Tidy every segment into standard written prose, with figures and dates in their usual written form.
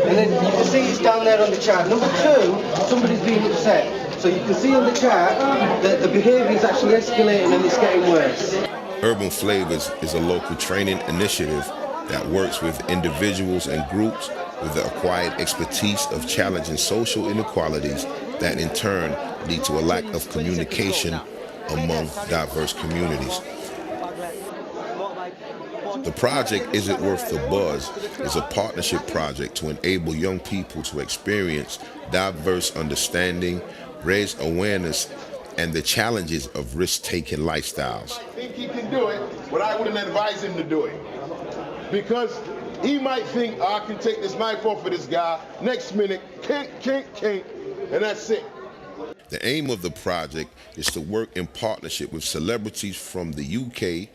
And then you can see it's down there on the chart. Number two, somebody's being upset. So you can see on the chart that the behaviour is actually escalating and it's getting worse. Urban Flavors is a local training initiative that works with individuals and groups with the acquired expertise of challenging social inequalities that in turn lead to a lack of communication among diverse communities. The project Is It Worth the Buzz is a partnership project to enable young people to experience diverse understanding, raise awareness, and the challenges of risk-taking lifestyles. I think he can do it, but I wouldn't advise him to do it. Because he might think, oh, I can take this knife off of this guy, next minute, kink, and that's it. The aim of the project is to work in partnership with celebrities from the UK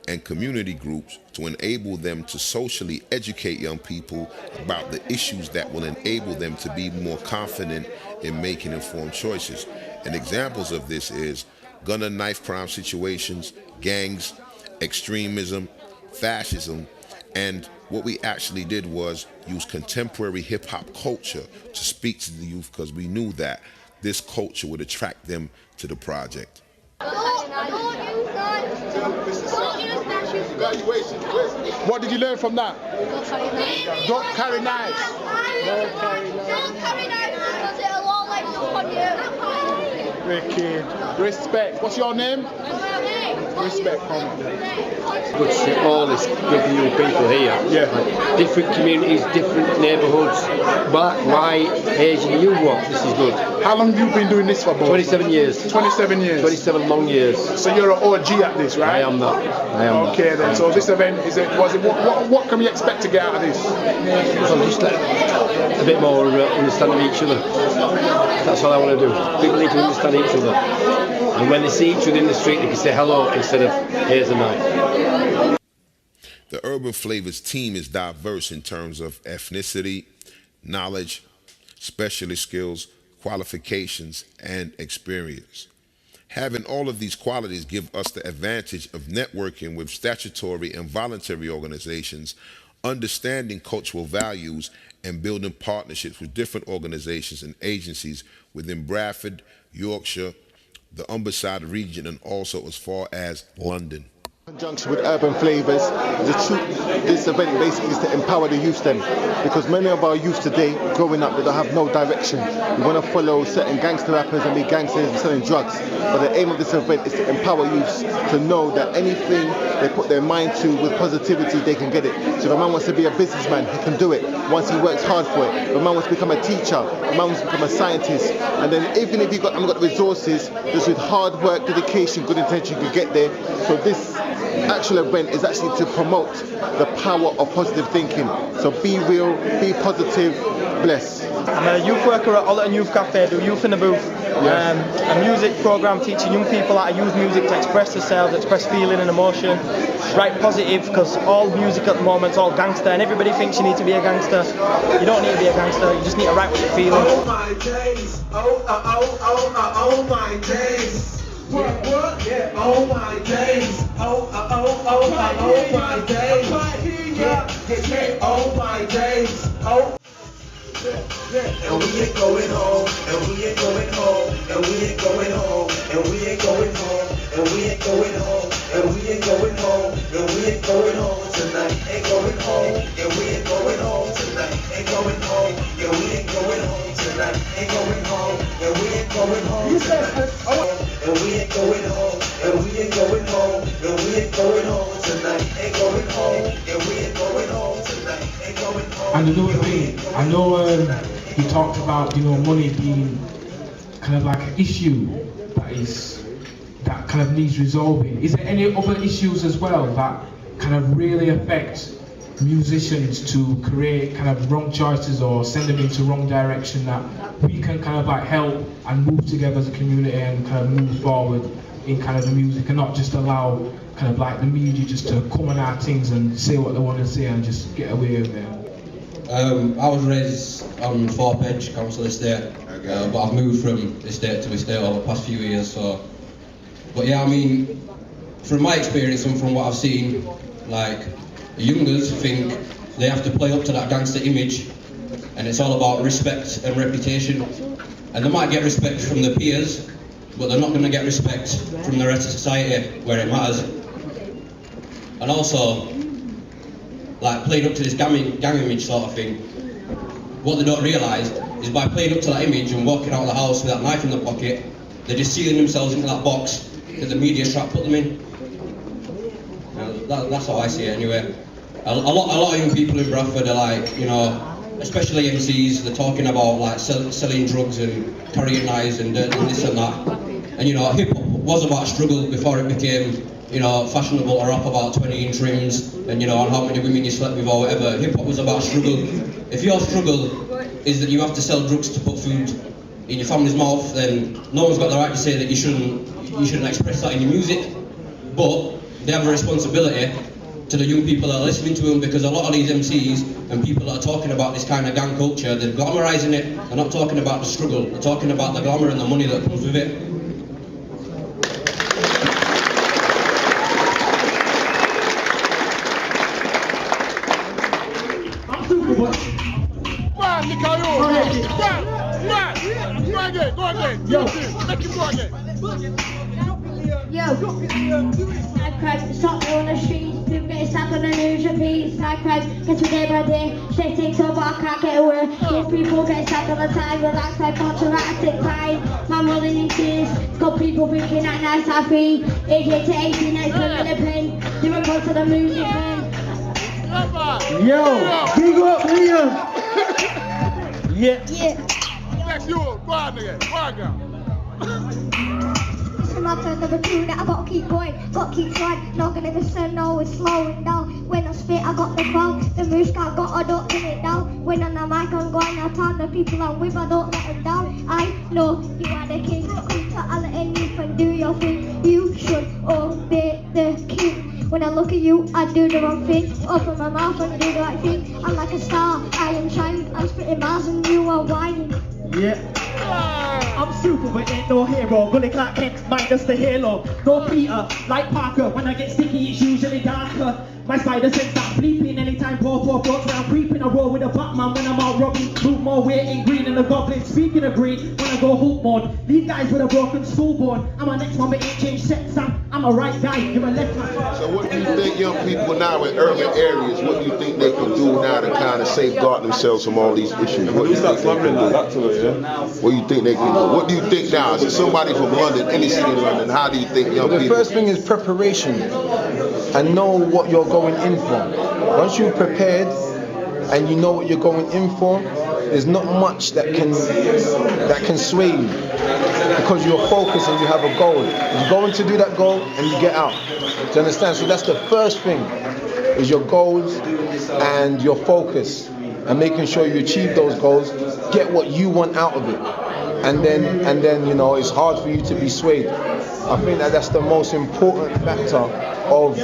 and community groups to enable them to socially educate young people about the issues that will enable them to be more confident in making informed choices. And examples of this is gun and knife crime situations, gangs, extremism, fascism, and what we actually did was use contemporary hip-hop culture to speak to the youth because we knew that this culture would attract them to the project. What did you learn from that? Don't carry knives. Don't carry knives because it'll all like jump on you. Wicked. Respect. What's your name? Respect. Good to see all this good new people here. Yeah. Different communities, different neighbourhoods. Black, white, Asian, you what? This is good. How long have you been doing this for, both? 27 years. 27 years. 27 long years. So you're an OG at this, right? I am that. I am okay that. then. So this event what can we expect to get out of this? So just a bit more understanding of each other. That's all I want to do. People need to understand each other. And when they see each other in the street, they can say hello instead of here's a knife. The Urban Flavors team is diverse in terms of ethnicity, knowledge, specialist skills, qualifications, and experience. Having all of these qualities give us the advantage of networking with statutory and voluntary organizations, understanding cultural values, and building partnerships with different organizations and agencies within Bradford, Yorkshire, the Humberside region, and also as far as London. In conjunction with Urban Flavors, this event basically is to empower the youth then, because many of our youth today, growing up, they don't have no direction. We want to follow certain gangster rappers and be gangsters and selling drugs, but the aim of this event is to empower youths to know that anything they put their mind to with positivity, they can get it. So if a man wants to be a businessman, he can do it once he works hard for it. If a man wants to become a teacher, if a man wants to become a scientist, and then even if you haven't got the resources, just with hard work, dedication, good intention, you can get there. So this actual event is actually to promote the power of positive thinking. So be real, be positive, bless. I'm a youth worker at Ollerton Youth Cafe, do youth in the booth. A music program teaching young people how to use music to express themselves, express feeling and emotion. Write positive, because all music at the moment is all gangster and everybody thinks you need to be a gangster. You don't need to be a gangster, you just need to write what you're feeling. Oh my days, oh my days. What? Yeah. Oh my days. Oh my days. Yeah. Oh my days. Oh. And we ain't going home. And we ain't going home. And we ain't going home. And we ain't going home. And we ain't going home. And we ain't going home. And we ain't going home tonight. Ain't going home. And we ain't going home tonight. Ain't going home. And we ain't going home tonight. Ain't going home. And we ain't going home tonight. And we ain't going home. And we ain't going home. And we ain't going home tonight. Ain't going home. And we ain't going home tonight. Ain't going home. And another thing, I know you talked about, money being kind of like an issue that kind of needs resolving. Is there any other issues as well that kind of really affect musicians to create kind of wrong choices or send them into wrong direction, that we can kind of like help and move together as a community and kind of move forward in kind of the music, and not just allow kind of like the media just to come on our things and say what they want to say and just get away with it. I was raised on Throught Edge Council Estate, but I've moved from estate to estate over the past few years. So, but yeah, I mean, from my experience and from what I've seen, like, the youngers think they have to play up to that gangster image, and it's all about respect and reputation. And they might get respect from their peers, but they're not going to get respect from the rest of society where it matters. And also, like, playing up to this gang image sort of thing, what they don't realise is by playing up to that image and walking out of the house with that knife in their pocket, they're just sealing themselves into that box that the media's trying to put them in. That's how I see it anyway. A lot of young people in Bradford are like, you know, especially MCs, they're talking about like selling drugs and carrying knives and this and that. And you know, hip hop was about struggle before it became, you know, fashionable to rap about 20-inch rims and, you know, and how many women you slept with or whatever. Hip hop was about struggle. If your struggle is that you have to sell drugs to put food in your family's mouth, then no one's got the right to say that you shouldn't express that in your music. But they have a responsibility to the young people that are listening to them, because a lot of these MCs and people that are talking about this kind of gang culture, they're glamorising it. They're not talking about the struggle. They're talking about the glamour and the money that comes with it. I'm super boy. Go again. Yo. Make him go again. Yo, side crowd, stop me on the streets, do get stuck on the news, repeat, side crowd, get to day by day, shit takes over, I can't get away, these people get stuck on the time, relax like contractic pride, my mother in tears, got people thinking that nice I feel, 88 to 18, nice living the pain, they report to the music man. Yo, big up Liam. Yeah. Next you, go on again, go on girl. My turn number 2, that I gotta keep going, gotta keep trying, not gonna listen, no, it's slowing down. When I spit, I got the crowd, the moose I got, I don't turn it down. When on the mic, I'm going out town, the people I'm with, I don't let them down. I know you are the king, come to Allah and you can do your thing. You should obey the king. When I look at you, I do the wrong thing. Open my mouth and do the right thing. I'm like a star, I am shining, I'm spitting miles and you are whining. Yeah. I'm super but ain't no hero. Bullet like Kent, minus the halo. No Peter, like Parker. When I get sticky, it's usually darker. My spider sense start bleeping anytime poor thoughts round creeping. I roll with a Batman when I'm out robbing. Move more weight in green and the goblin. Speaking of green, when I go hoop mode, leave guys with a broken schoolboard. I'm a next one but ain't changed sets. I'm a right guy, you're a left man. So what do you think young people now in urban areas, what do you think they can do now to kind of safeguard themselves from all these issues? What do you think they can do? What do you think they can do? What do you think now? As somebody from London, any city in London, how do you think young people... The first thing is preparation and know what you're going in for. Once you're prepared and you know what you're going in for, there's not much that can sway you, because you're focused and you have a goal. You're going to do that goal and you get out. Do you understand? So that's the first thing, is your goals and your focus, and making sure you achieve those goals, get what you want out of it. And then you know, it's hard for you to be swayed. I think that's the most important factor of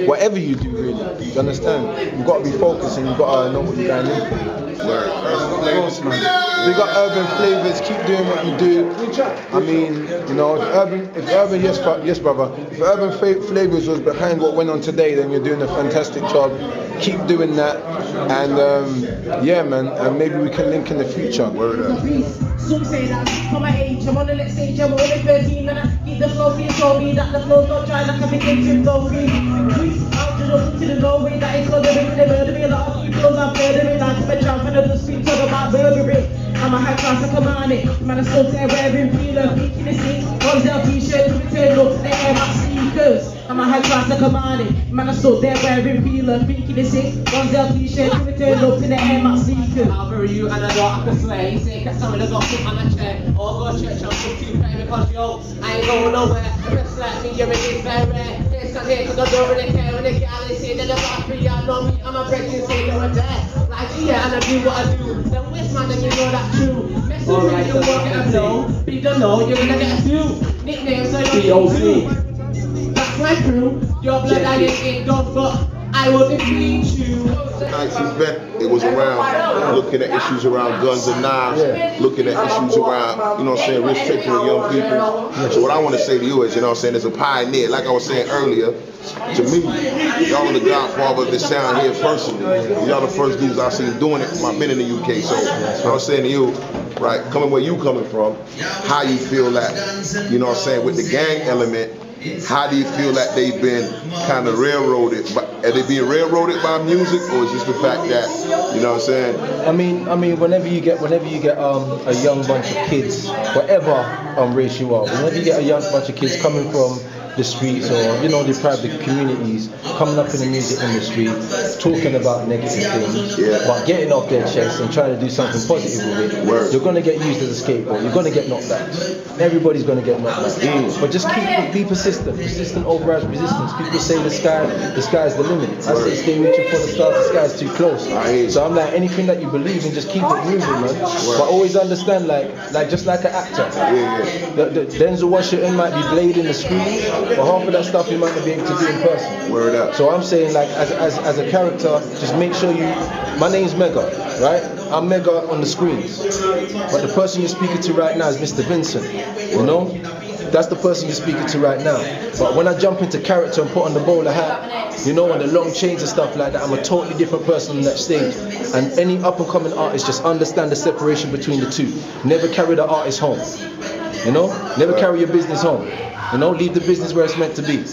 whatever you do, really. You understand? You've got to be focused and you've got to know what you're going in for. Of course, man. We got urban flavors. Keep doing what you do. I mean, you know, if urban, yes, brother. If urban flavors was behind what went on today, then you're doing a fantastic job. Keep doing that, and yeah, man. And maybe we can link in the future. Word up. Some say that for my age, I'm on the next stage, I'm only 13 and I keep the flow free, show me that the flow's not dry like a big engine flow free. Out to the no way that it's gonna be the murder me, a lot of people are murdering, like I'm a jump and I just speak talk about murdering. I'm a high class, I command it, man I still there wearing peeler, peeking the seat, one's their t-shirt, turn up to the air, my sneakers. I'm a high class, I command it, man I still there wearing peeler, peeking the seat, one's their t-shirt, turn up to the air, my sneakers. I'll bury you and I don't have to swear, you say that some of the gossip on a chair, or go to church, I'm too pray because yo, I ain't going nowhere, just like me, you're in this very rare. stand here cause I don't really care when the gal is here. Then the bar free, I know me, I'm a breaking say no one there. Like yeah, and I do what I do. Then waste man, then you know that true. Mess with me, you won't get a blow. Big don't know, you're gonna get a few. Nicknames, so you're that's my crew. Your blood I ain't done, but I will defeat you. Tonight's event, it was around looking at issues around guns and knives, looking at issues around, you know what I'm saying, risk taking with young people. So what I want to say to you is, you know what I'm saying, as a pioneer, like I was saying earlier, to me, y'all are the godfather of this sound here personally. Y'all the first dudes I've seen doing it. I've been in the UK, so I was saying to you, right, coming where you coming from, how you feel that, you know what I'm saying, with the gang element, how do you feel that they've been kind of railroaded? Are they being railroaded by music, or is just the fact that, you know what I'm saying? I mean, whenever you get a young bunch of kids, whatever race you are, whenever you get a young bunch of kids coming from the streets or deprived communities, coming up in the music industry, talking about negative things, but getting off their chest and trying to do something positive with it, you're gonna get used as a scapegoat. You're gonna get knocked back. Everybody's gonna get knocked back. But just be persistent. Persistent overrides resistance. People say the sky's the limit. I say stay reaching for the stars. The sky's too close. So I'm like, anything that you believe in, just keep it moving, man. But always understand, like just like an actor, the Denzel Washington might be blading the screen, but half of that stuff you might not be able to do in person. Word up. So I'm saying, like, as a character, just make sure my name's Mecca, right? I'm Mecca on the screens. But the person you're speaking to right now is Mr. Vincent, you know? That's the person you're speaking to right now. But when I jump into character and put on the bowler hat, and the long chains and stuff like that, I'm a totally different person on that stage. And any up and coming artist, just understand the separation between the two. Never carry the artist home. Never carry your business home. Leave the business where it's meant to be.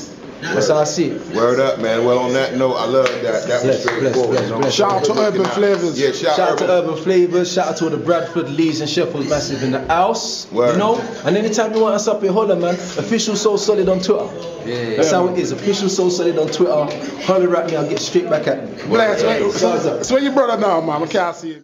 That's how I see it. Word up, man. Well, on that note, I love that. That was straightforward. Shout out to Urban Flavors. Yeah, shout out to Urban Flavors. Shout out to all the Bradford, Leeds and Sheffield massive in the house. Word. And anytime you want us up here, holler, man. Official Soul Solid on Twitter. That's how it is. Official Soul Solid on Twitter. Holler at me, I'll get straight back at you. Blast, so where your brother now, man? I can't see it.